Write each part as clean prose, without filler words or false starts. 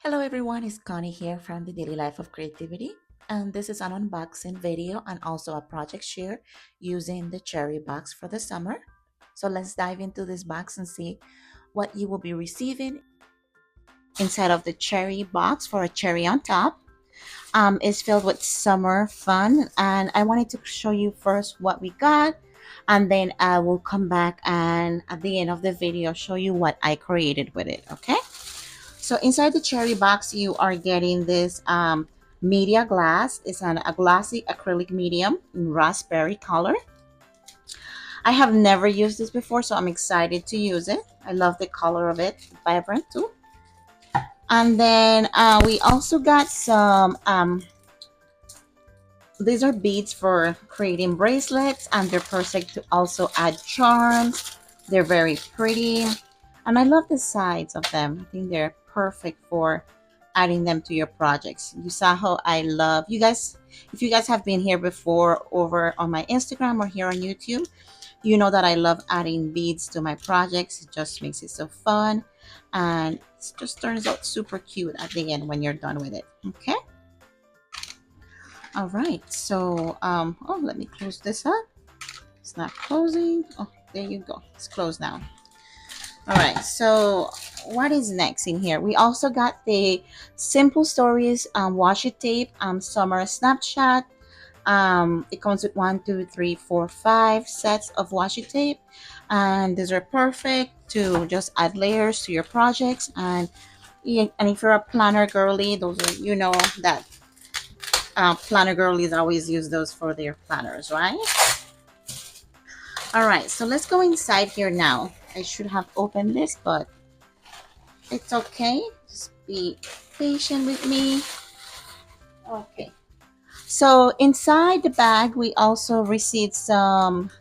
Hello everyone, it's Connie here from the Daily Life of Creativity, and this is an unboxing video and also a project share using the cherry box for the summer. So let's dive into this box and see what you will be receiving inside of the cherry box for a cherry on top. Is filled with summer fun, and I wanted to show you first what we got, and then I will come back and at the end of the video show you what I created with it. Okay. So inside the cherry box, you are getting this media glass. It's a glossy acrylic medium in raspberry color. I have never used this before, so I'm excited to use it. I love the color of it, vibrant too. And then we also got some, these are beads for creating bracelets, and they're perfect to also add charms. They're very pretty. And I love the sides of them. I think they're perfect for adding them to your projects. You saw how I love you guys. If you guys have been here before over on my Instagram or here on YouTube, you know that I love adding beads to my projects. It just makes it so fun, and it just turns out super cute at the end when you're done with it. Okay. All right. So oh, let me close this up. It's not closing. Oh, there you go. It's closed now. All right, so what is next in here? We also got the Simple Stories washi tape summer snapshot. It comes with 1, 2, 3, 4, 5 sets of washi tape, and these are perfect to just add layers to your projects. And if you're a planner girly, those are, you know that planner girlies always use those for their planners, right? All right, so let's go inside here now. I should have opened this, but it's okay. Just be patient with me. Okay. So inside the bag, we also received some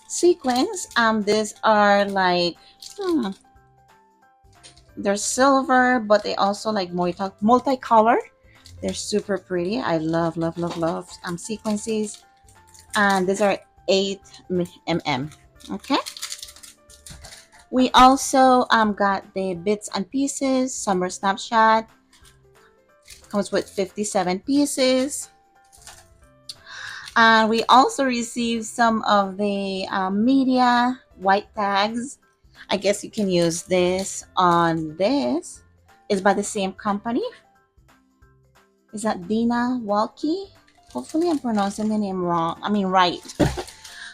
sequins. These are like, they're silver, but they also like multicolor. They're super pretty. I love sequences. And these are 8 mm. Okay. We also got the bits and pieces summer snapshot. Comes with 57 pieces. And we also received some of the media white tags. I guess you can use this on this. It's by the same company. Is that Dina Walkie? Hopefully I'm pronouncing the name wrong. I mean right.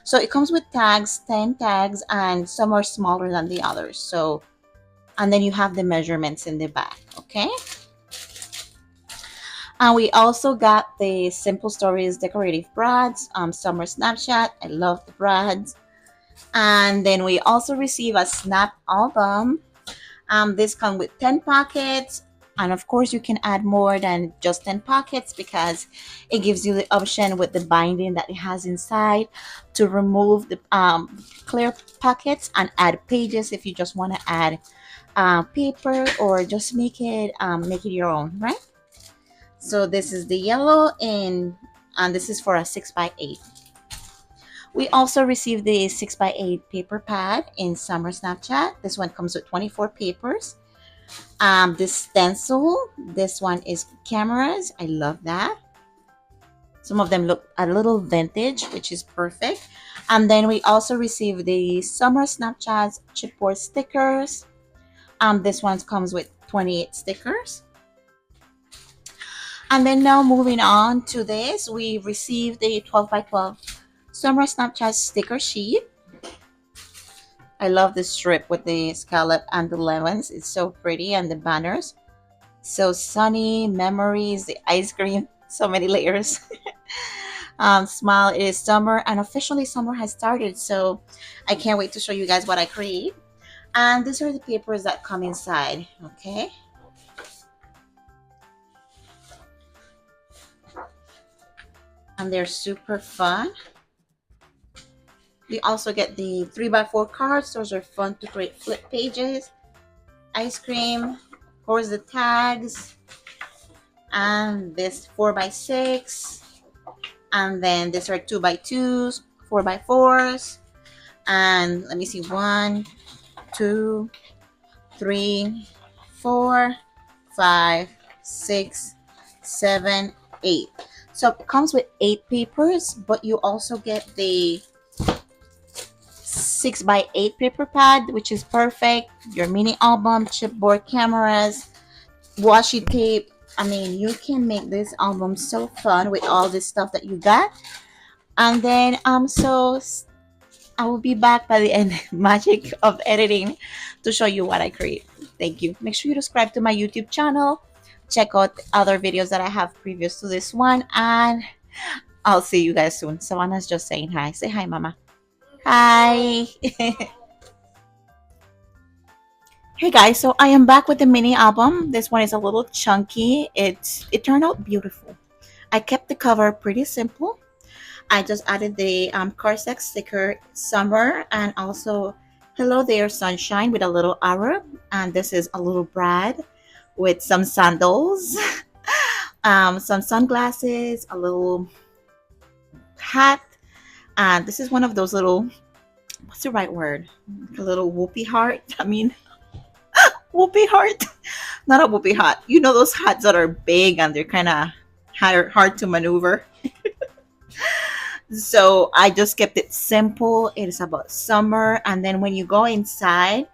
So it comes with tags, 10 tags, and some are smaller than the others. So, and then you have the measurements in the back, okay? And we also got the Simple Stories decorative brads, summer snapshot. I love the brads. And then we also receive a snap album. This comes with 10 pockets. And of course, you can add more than just 10 pockets because it gives you the option with the binding that it has inside to remove the clear pockets and add pages if you just want to add paper or just make it your own, right? So this is the yellow, and this is for a 6x8. We also received the 6x8 paper pad in summer snapchat. This one comes with 24 papers. This stencil, this one is cameras. I love that. Some of them look a little vintage, which is perfect. And then we also received the summer snapchats chipboard stickers. This one comes with 28 stickers. And then now moving on to this, we received the 12x12 summer snapchat sticker sheet. I love the strip with the scallop and the lemons. It's so pretty, and the banners. So sunny, memories, the ice cream, so many layers. Smile, it is summer, and officially summer has started. So I can't wait to show you guys what I create. And these are the papers that come inside, okay? And they're super fun. We also get the 3x4 cards. Those are fun to create flip pages. Ice cream, of course the tags, and this 4x6. And then these are 2x2s, 4x4s. And let me see, 1, 2, 3, 4, 5, 6, 7, 8. So it comes with 8 papers, but you also get the 6 by 8 paper pad, which is perfect. Your mini album, chipboard cameras, washi tape. I mean, you can make this album so fun with all this stuff that you got. And then I will be back by the end magic of editing to show you what I create. Thank you. Make sure you subscribe to my YouTube channel. Check out the other videos that I have previous to this one, and I'll see you guys soon. Savannah's just saying hi. Say hi, Mama. Hi. Hey guys, so I am back with the mini album. This one is a little chunky. It turned out beautiful. I kept the cover pretty simple. I just added the Corsac sticker summer, and also hello there sunshine with a little arrow, and this is a little Brad with some sandals, some sunglasses, a little hat, and this is one of those little, what's the right word, a little whoopee heart. I mean, whoopee heart, not a whoopee hat. You know those hats that are big and they're kind of hard to maneuver. So I just kept it simple. It is about summer. And then when you go inside,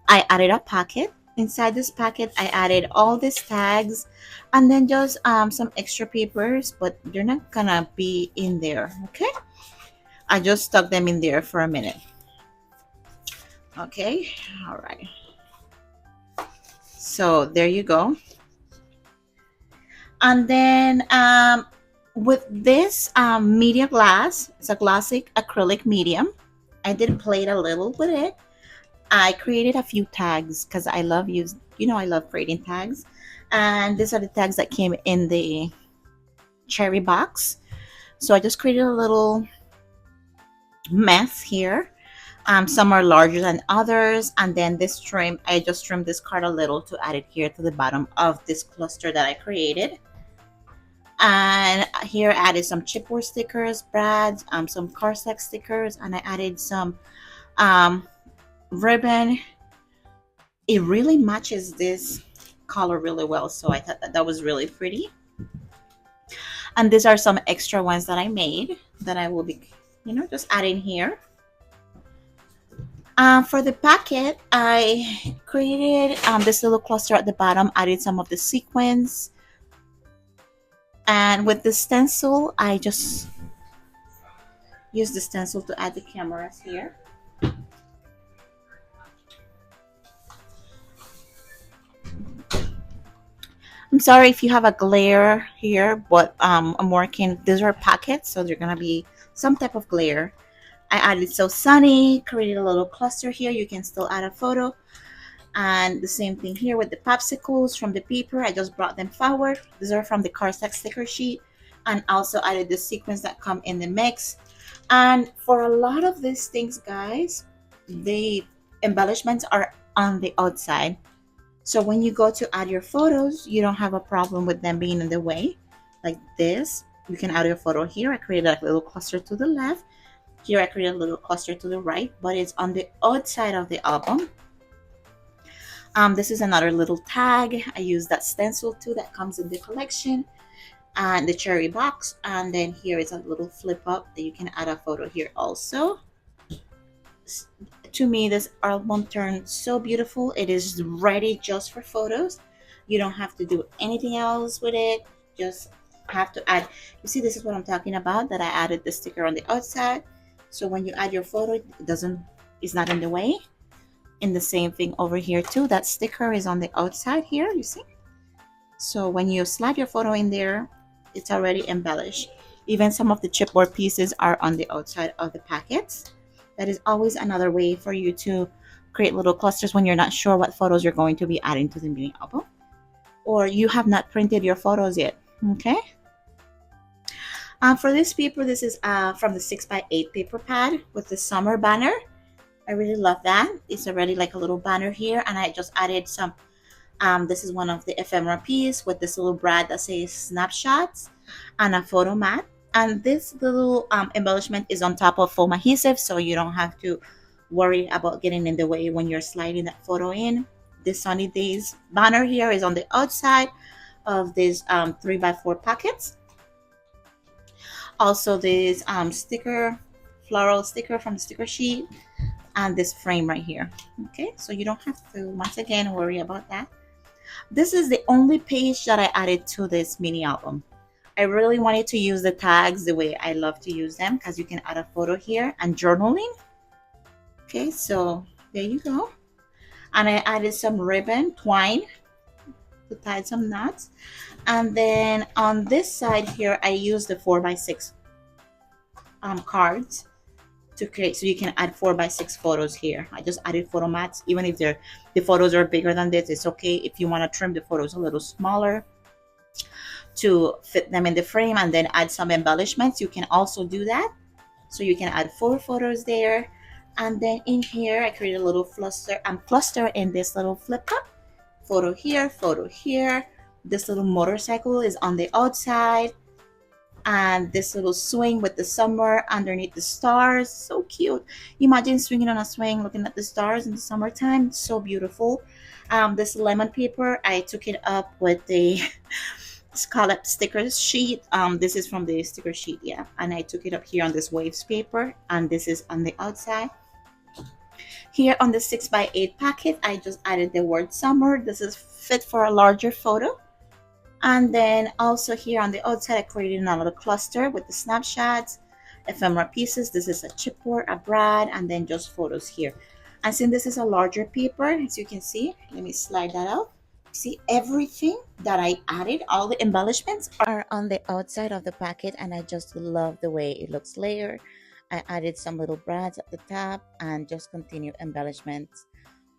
I added a pocket. Inside this pocket, I added all these tags and then just some extra papers, but they're not gonna be in there. Okay, I just stuck them in there for a minute. Okay, all right. So there you go. And then with this media glass, it's a classic acrylic medium. I did play a little with it. I created a few tags because I love I love creating tags. And these are the tags that came in the cherry box. So I just created a little mess here. Some are larger than others. And then this trim, I just trimmed this card a little to add it here to the bottom of this cluster that I created. And here I added some chipboard stickers, brads, some Corsac stickers, and I added some ribbon. It really matches this color really well, so I thought that was really pretty. And these are some extra ones that I made that I will be, just adding here. For the packet, I created this little cluster at the bottom, added some of the sequins. And with the stencil, I just use the stencil to add the cameras here. I'm sorry if you have a glare here, but I'm working, these are packets, so they're gonna be some type of glare. I added So Sunny, created a little cluster here. You can still add a photo. And the same thing here with the popsicles from the paper. I just brought them forward. These are from the Corsac sticker sheet, and also added the sequins that come in the mix. And for a lot of these things, guys, the embellishments are on the outside. So when you go to add your photos, you don't have a problem with them being in the way. Like this, you can add your photo here. I created a little cluster to the left. Here I created a little cluster to the right, but it's on the outside of the album. This is another little tag. I use that stencil too that comes in the collection, and the cherry box. And then here is a little flip up that you can add a photo here also. To me, this album turned so beautiful. It is ready just for photos. You don't have to do anything else with it. Just have to add. You see, this is what I'm talking about, that I added the sticker on the outside. So when you add your photo, it's not in the way. And the same thing over here too. That sticker is on the outside here, you see? So when you slide your photo in there, it's already embellished. Even some of the chipboard pieces are on the outside of the packets. That is always another way for you to create little clusters when you're not sure what photos you're going to be adding to the mini album, or you have not printed your photos yet. Okay. For this paper, this is from the 6x8 paper pad with the summer banner. I really love that. It's already like a little banner here, and I just added some. This is one of the ephemera piece with this little brad that says snapshots and a photo mat. And this little embellishment is on top of foam adhesive, so you don't have to worry about getting in the way when you're sliding that photo in. the sunny days banner here is on the outside of these 3x4 packets. Also this sticker, floral sticker from the sticker sheet, and this frame right here. Okay, so you don't have to once again worry about that. This is the only page that I added to this mini album. I really wanted to use the tags the way I love to use them, because you can add a photo here and journaling. Okay, so there you go. And I added some ribbon twine to tie some knots. And then on this side here, I used the 4x6 cards to create, so you can add 4x6 photos here. I just added photo mats. Even if the photos are bigger than this, it's okay. If you want to trim the photos a little smaller to fit them in the frame and then add some embellishments, you can also do that. So you can add 4 photos there. And then in here, I created a little cluster in this little flip cup. Photo here, photo here. This little motorcycle is on the outside. And this little swing with the summer underneath the stars. So cute. Imagine swinging on a swing looking at the stars in the summertime. So beautiful. This lemon paper, I took it up with the scallop sticker sheet. This is from the sticker sheet, yeah. And I took it up here on this waves paper. And this is on the outside. Here on the 6x8 packet, I just added the word summer. This is fit for a larger photo. And then also here on the outside, I created another cluster with the snapshots, ephemera pieces. This is a chipboard, a brad, and then just photos here. And since this is a larger paper, as you can see, let me slide that out. See, everything that I added, all the embellishments are on the outside of the packet, and I just love the way it looks layered. I added some little brads at the top and just continue embellishments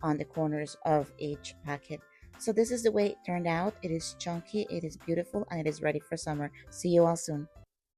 on the corners of each packet. So this is the way it turned out. It is chunky, it is beautiful, and it is ready for summer. See you all soon.